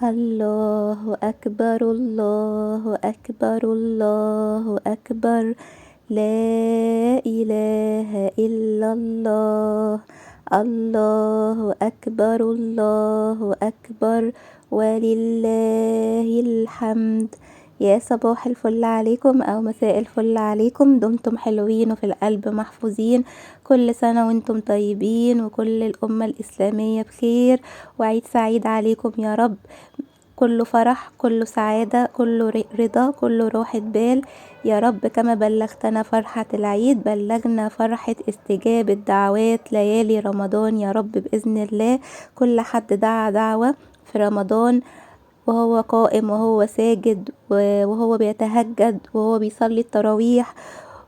الله أكبر الله أكبر الله أكبر. لا إله إلا الله. الله أكبر الله أكبر ولله الحمد. يا صباح الفل عليكم أو مساء الفل عليكم، دمتم حلوين وفي القلب محفوظين. كل سنة وانتم طيبين وكل الأمة الإسلامية بخير وعيد سعيد عليكم يا رب. كله فرح، كله سعادة، كله رضا، كله راحة بال يا رب. كما بلغتنا فرحة العيد بلغنا فرحة استجابة دعوات ليالي رمضان يا رب بإذن الله. كل حد دعا دعوة في رمضان وهو قائم وهو ساجد وهو بيتهجد وهو بيصلي التراويح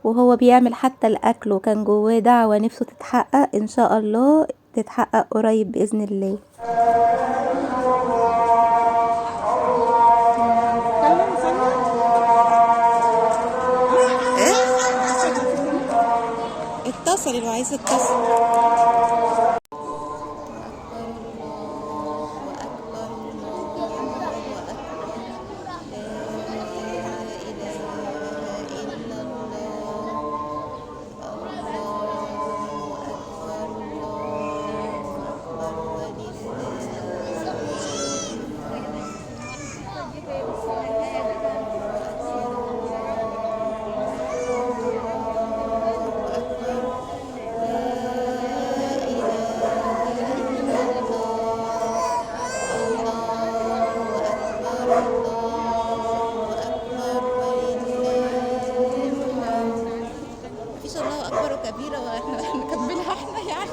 وهو بيعمل حتى الأكل وكان جواه دعوة نفسه تتحقق، إن شاء الله تتحقق قريب بإذن الله. اتصل لو عايز اتصل. كبيرة واحنا نكملها احنا يعني.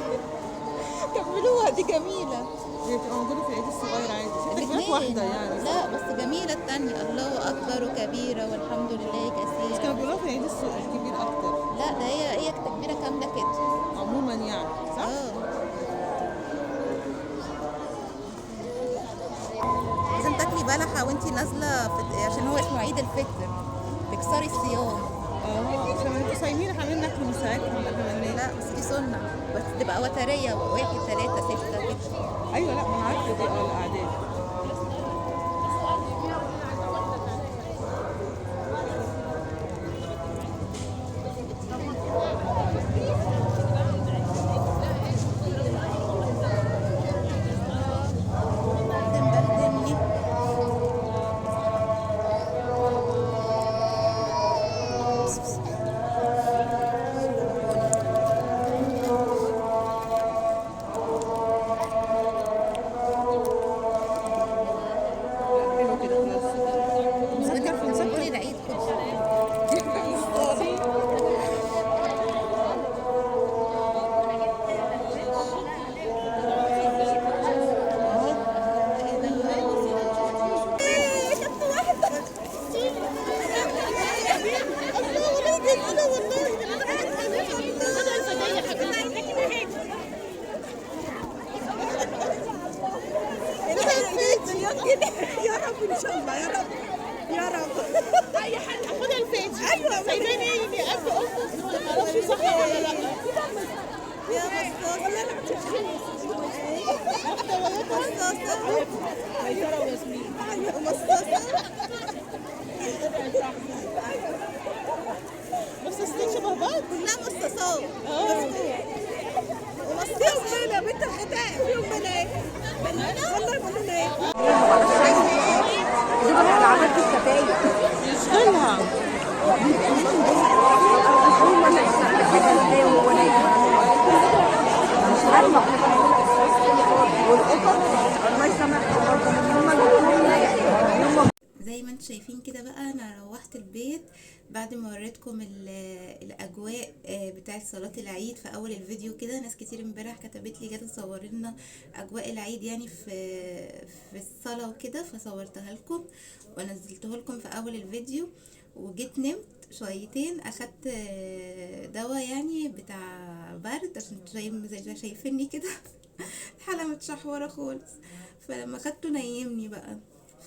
كملوها، دي جميلة. هي بتبقى موجودة في العيد الصغير عادي، في تكبيرات واحدة يعني. لا بس جميلة التانية، الله أكبر كبيرة والحمد لله كثيرا. بس كانوا بيقولوها في العيد الكبير أكتر. لا ده هي تكبيرة كاملة كده عموما يعني صح؟ لازم تاكلي بلحة وانتي نازلة عشان هو اسمه عيد الفطر، تكسري الصيام. عشان انتوا صايمين احنا عاملين ناكل من ساعتها لا بس دي سنة، بس تبقى وترية 1 3 6 كده. ايوه لا ما انا عارفة دي الأعداد. يا رب ان شاء الله، يا رب يا رب. اي حد خدها الفيديو. ايوه سايباني ايه قد قلت ما اعرفش صح ولا لا. يا مصاصه والله انا واحده ولا مصاصه. ميسره وياسمين. ايوه مصاصه. مصاصتين شبه بعض؟ كلها مصاصات. ومصاصه يا بنت الختان فيهم بنات. والله بقول لنا ايه؟ انا عملت الكفايه يشغلها. زي ما انتم شايفين كده بقى انا روحت البيت بعد ما وريتكم الاجواء بتاعه صلاه العيد في اول الفيديو كده. ناس كتير امبارح كتبت لي جت تصور لنا اجواء العيد يعني في الصلاه وكده، فصورتها لكم ونزلته لكم في اول الفيديو. وجيت نمت شويتين، اخدت دواء يعني بتاع برد عشان زي شايفيني كده الحاله متشحوره خالص. فلما اخدته نيمني بقى،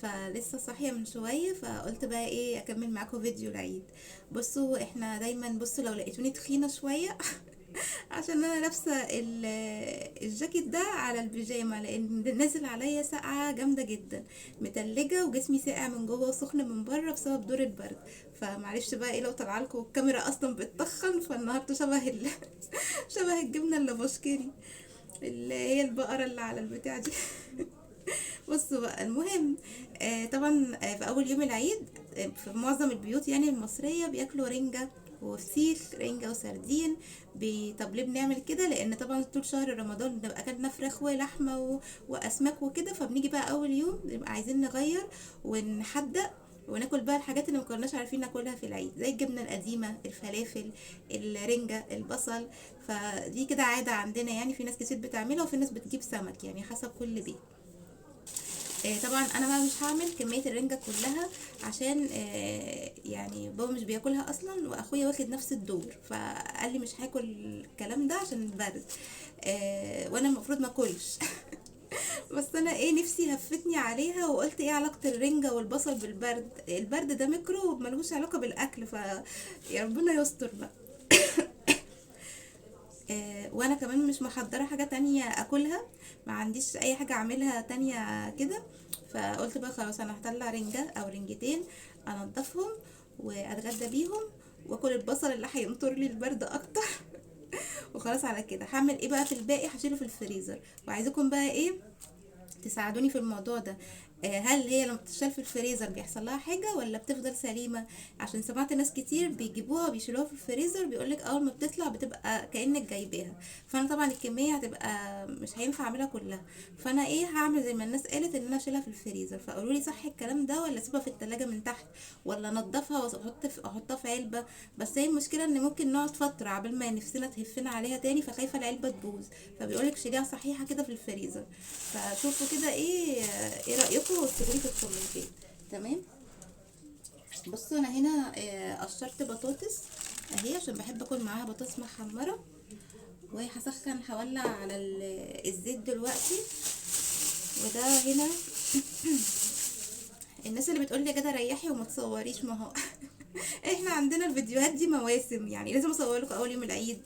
فلسه صاحيه من شويه، فقلت بقى ايه اكمل معاكم فيديو العيد. بصوا احنا دايما، بصوا لو لقيتوني تخينه شويه عشان انا لابسه الجاكيت ده على البيجامه، لان نازل عليا سقعه جامده جدا، متلجه وجسمي ساقع من جوه وسخن من بره بسبب دور البرد. فمعلش بقى ايه لو طلع لكم الكاميرا اصلا بتطخن، فالنهارده شبه شبه الجبنه اللي بشكري، اللي هي البقره اللي على البتاع دي. بصوا بقى المهم، طبعا في اول يوم العيد في معظم البيوت يعني المصريه بياكلوا رنجه وفسيخ، رنجة وسردين. طب ليه بنعمل كده؟ لان طبعا طول شهر رمضان بنبقى اكلنا فراخ ولحمه واسماك وكده، فبنيجي بقى اول يوم نبقى عايزين نغير ونحدق وناكل بقى الحاجات اللي مكناش عارفين ناكلها في العيد، زي الجبنه القديمه، الفلافل، الرنجه، البصل. فدي كده عاده عندنا يعني، في ناس كتير بتعملها وفي ناس بتجيب سمك، يعني حسب كل بيت. طبعا انا بقى مش هعمل كميه الرنجه كلها، عشان يعني بابا مش بياكلها اصلا، واخويا واخد نفس الدور، فقال لي مش هاكل الكلام ده عشان البرد. وانا المفروض ما اكلش. بس انا ايه نفسي هفتني عليها، وقلت ايه علاقه الرنجه والبصل بالبرد؟ البرد ده ميكرو ملهوش علاقه بالاكل، يا ربنا يستر بقى. وانا كمان مش محضره حاجه تانية اكلها، ما عنديش اي حاجه اعملها تانية كده. فقلت بقى خلاص انا هطلع رنجه او رنجتين، انضفهم واتغدى بيهم، واكل البصل اللي هينطر لي البرد اكتر. وخلاص على كده هعمل ايه بقى في الباقي؟ هشيله في الفريزر. وعايزاكم بقى ايه تساعدوني في الموضوع ده. هل هي لما بتشتغل في الفريزر بيحصل لها حاجة ولا بتفضل سليمة؟ عشان سمعت ناس كتير بيجيبوها وبيشيلوها في الفريزر، بيقولك اول ما بتطلع بتبقى كأنك جايباها. فانا طبعا الكمية هتبقى مش هينفع اعملها كلها، فانا ايه هعمل زي ما الناس قالت ان انا اشيلها في الفريزر. فقولوا لي صح الكلام ده، ولا اسيبها في التلاجة من تحت، ولا انضفها احطها في علبة؟ بس هي المشكلة ان ممكن نقعد فترة عبال ما نفسنا تهفنا عليها تاني، فخايفة العلبة تبوظ. فبيقولك شيليها صحيحة كده في الفريزر. فشوفوا كده ايه رأيكم واكتبوا لي في الكومنتات. تمام. بصوا انا هنا قشرت بطاطس اهي، عشان بحب اكل معاها بطاطس محمرة. وهسخن هولع على الزيت دلوقتي. وده هنا الناس اللي بتقول لي يا جدع ريحي وما تصوريش، ما هو احنا عندنا الفيديوهات دي مواسم، يعني لازم اصور لكم اول يوم العيد،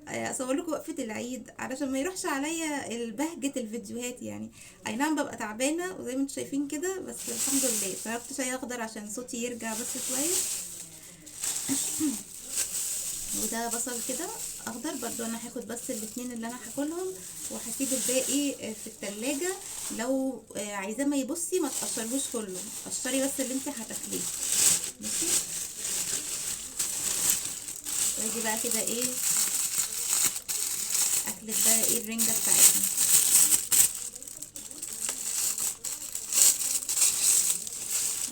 اصور لكم وقفه العيد، علشان ما يروحش عليا البهجه الفيديوهات يعني. اي نعم ببقى تعبانه وزي ما انتم شايفين كده، بس الحمد لله. شربت شاي اخضر عشان صوتي يرجع بس شويه. وده بصل كده اخضر برضو، انا هاخد بس الاتنين اللي انا هاكلهم، وهسيب الباقي في التلاجة. لو عايزاه ما يبصي ما تقشرهوش كله، قشري بس اللي انت هتاكليه. ماشي. واجي بقى كده ايه اكلت بقى ايه الرنجة بتاعتنا.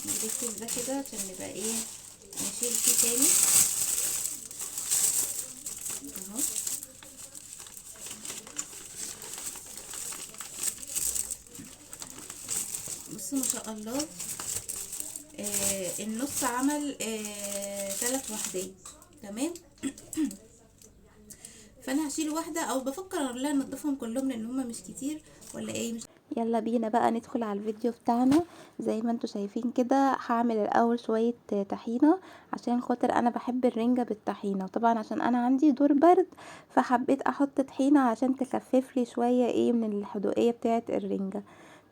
نضيف ده كده عشان نبقى ايه نشيل فيه تاني اهو. بصوا ما شاء الله، النص عمل 3 وحدات. تمام. فانا هشيل واحده، او بفكر اقول لها نضفهم كلهم لان هما مش كتير، ولا ايه؟ مش يلا بينا بقى ندخل على الفيديو بتاعنا. زي ما انتوا شايفين كده هعمل الاول شوية طحينة، عشان خاطر انا بحب الرنجة بالطحينة، وطبعا عشان انا عندي دور برد فحبيت احط طحينة عشان تخفف لي شوية ايه من الحدوقية بتاعة الرنجة.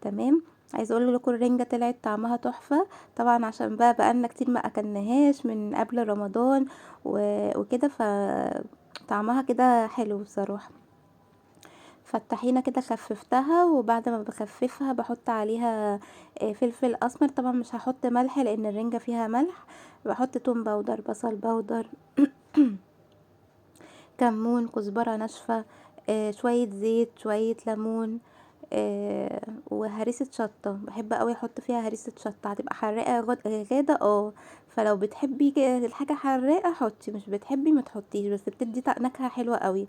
تمام. عايزه اقول لكم الرنجة طلعت طعمها تحفة، طبعا عشان بقالنا كتير ما اكلناهاش من قبل رمضان وكده، طعمها كده حلو بصراحة. فالطحينة كده خففتها، وبعد ما بخففها بحط عليها فلفل اسمر، طبعا مش هحط ملح لان الرنجة فيها ملح. بحط توم باودر، بصل باودر، كمون، كزبرة ناشفة، شوية زيت، شوية ليمون، وهريسة شطة. بحب قوي احط فيها هريسة شطة، هتبقى حراقة غادة فلو بتحبي الحاجة حراقة حطي، مش بتحبي ما تحطيش، بس بتدي نكهة حلوة قوي.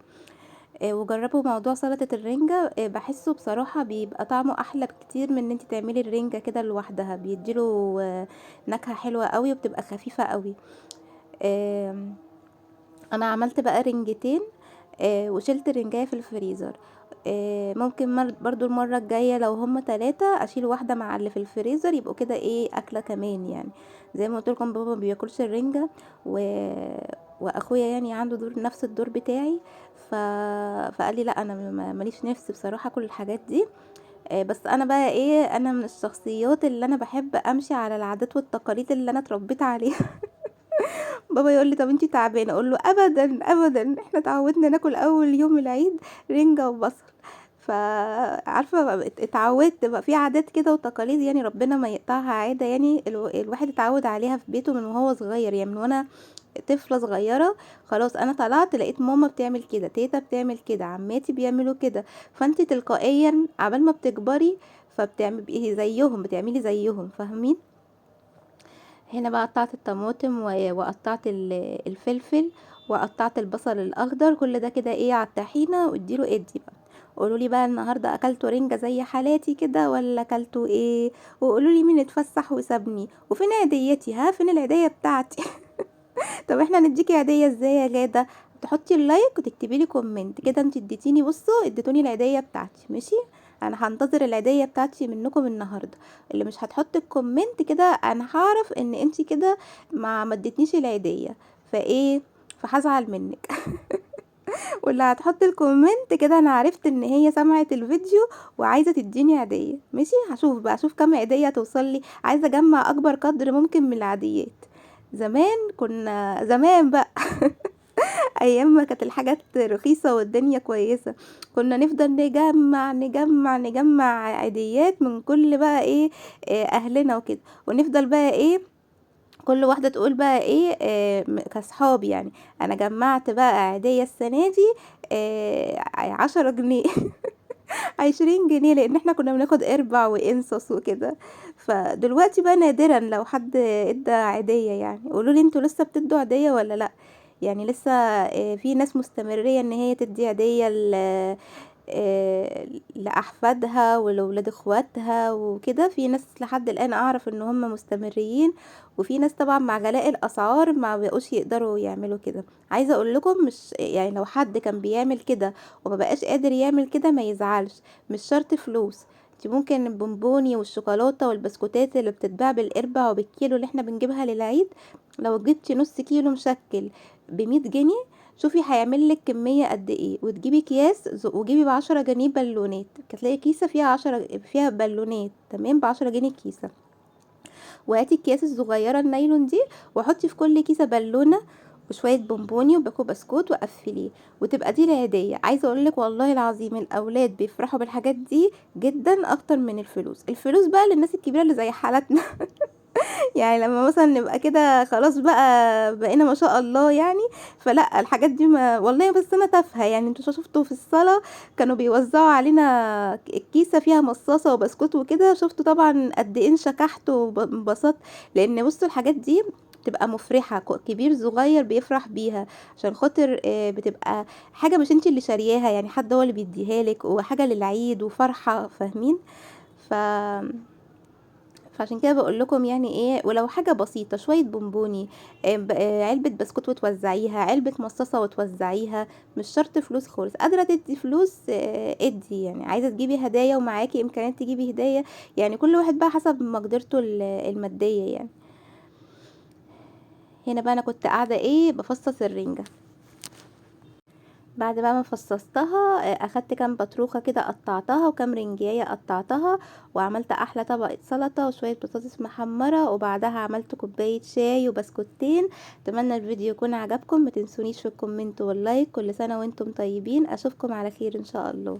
وجربوا موضوع سلطة الرنجة، بحسه بصراحة بيبقى طعمه احلى بكتير من ان انت تعملي الرنجة كده لوحدها، بيديله نكهة حلوة قوي وبتبقى خفيفة قوي. انا عملت بقى رنجتين، وشلت الرنجاية في الفريزر. ممكن برضو المرة الجاية لو هما 3 اشيل واحدة مع اللي في الفريزر، يبقوا كده ايه اكلة كمان يعني. زي ما قلت لكم بابا ما بياكلش الرنجة واخويا يعني عنده دور نفس الدور بتاعي. ف... فقال لي لا انا ماليش نفس بصراحه كل الحاجات دي. بس انا بقى ايه، انا من الشخصيات اللي انا بحب امشي على العادات والتقاليد اللي انا اتربيت عليها. بابا يقول لي طب انتي تعبانه، اقول له ابدا ابدا، احنا اتعودنا ناكل اول يوم العيد رنجه وبصل. فعارفه اتعودت بقى في عادات كده وتقاليد، يعني ربنا ما يقطعها عاده، يعني الواحد اتعود عليها في بيته من وهو صغير، يعني من وانا طفله صغيره. خلاص انا طلعت لقيت ماما بتعمل كده، تيتا بتعمل كده، عماتي بيعملوا كده، فانت تلقائيا عبال ما بتكبري فبتعملي زيهم، بتعملي زيهم، فاهمين؟ هنا بقى قطعت الطماطم وقطعت الفلفل، وقطعت البصل الاخضر، كل ده كده ايه على الطحينه، واديله ادي بقى. قولوا لي بقى النهارده اكلتوا رنجه زي حالاتي كده ولا اكلتوا ايه؟ وقولوا لي مين اتفسح وسابني، وفين عيديتي؟ ها فين العيديه بتاعتي؟ طب احنا نديكي عيديه ازاي يا جاده؟ تحطي اللايك وتكتبي لي كومنت كده انت اديتيني، بصوا اديتوني العيديه بتاعتي، ماشي؟ انا هنتظر العيديه بتاعتي منكم النهارده. اللي مش هتحط الكومنت كده انا هعرف ان انت كده ما اديتنيش العيديه، فايه، فهزعل منك. واللي هتحط الكومنت كده انا عرفت ان هي سمعت الفيديو وعايزه تديني عيديه، ماشي؟ هشوف بقى، اشوف كام عيديه توصل لي، عايزه اجمع اكبر قدر ممكن من العاديات. زمان كنا زمان بقى، ايام ما كانت الحاجات رخيصة والدنيا كويسة، كنا نفضل نجمع عيديات من كل بقى ايه، اهلنا وكده، ونفضل بقى ايه، كل واحدة تقول بقى ايه، كصحاب يعني، انا جمعت بقى عيدية السنة دي 10 جنيه. 20 جنيه، لان احنا كنا بناخد اربع وانصص وكده. فدلوقتي بقى نادرا لو حد ادى عيدية، يعني قولوا لي انتوا لسه بتدوا عيدية ولا لا؟ يعني لسه في ناس مستمرية ان هي تدي عيدية لأحفادها ولولاد اخواتها وكده، في ناس لحد الآن أعرف ان هم مستمرين، وفي ناس طبعا مع غلاء الأسعار ما بقوش يقدروا يعملوا كده. عايزة اقول لكم مش يعني لو حد كان بيعمل كده وما بقاش قادر يعمل كده ما يزعلش، مش شرط فلوس. انت ممكن البونبوني والشوكولاتة والبسكوتات اللي بتتباع بالقربة وبالكيلو اللي احنا بنجيبها للعيد، لو جبتي نص كيلو مشكل ب100 جنيه، شوفي هيعمل لك كمية قد ايه، وتجيبي اكياس وجيبي ب10 جنيه بالونات، هتلاقي كيسة فيها 10 فيها بالونات، تمام؟ ب10 جنيه كيسة. وهاتي الكياس الصغيرة النايلون دي، وحطي في كل كيسة بالونة وشوية بونبوني وباكو بسكوت وقفليه، وتبقى دي العيدية. عايزة اقولك والله العظيم الاولاد بيفرحوا بالحاجات دي جدا اكتر من الفلوس. الفلوس بقى للناس الكبيرة اللي زي حالتنا. يعني لما مثلا نبقى كده خلاص بقى بقينا ما شاء الله يعني، فلا الحاجات دي ما والله، بس انا تافهه يعني. انتوا شفتوا في الصلاه كانوا بيوزعوا علينا الكيسه فيها مصاصه وبسكوت وكده، شفتوا طبعا قد ايه انشكحت وانبسطت، لان بصوا الحاجات دي بتبقى مفرحة، كبير صغير بيفرح بيها، عشان خاطر بتبقى حاجة مش انتي اللي شارياها، يعني حد هو اللي بيديها لك، وحاجة للعيد وفرحة، فاهمين؟ ف فعشان كده بقول لكم يعني ايه، ولو حاجه بسيطه شويه بونبوني، علبه بسكوت وتوزعيها، علبه مصاصه وتوزعيها، مش شرط فلوس خالص. قادره تدي فلوس ادي، يعني عايزه تجيبي هدايا ومعاكي امكانيات تجيبي هدايا، يعني كل واحد بقى حسب مقدرته الماديه يعني. هنا بقى انا كنت قاعده ايه بفصص الرنجه. بعد بقى ما فصصتها اخدت كام بطروخه كده قطعتها، وكام رنجايه قطعتها، وعملت احلى طبقه سلطه وشويه بطاطس محمره، وبعدها عملت كوبايه شاي وبسكوتين. اتمنى الفيديو يكون عجبكم، ما تنسونيش في الكومنت واللايك. كل سنه وانتم طيبين، اشوفكم على خير ان شاء الله.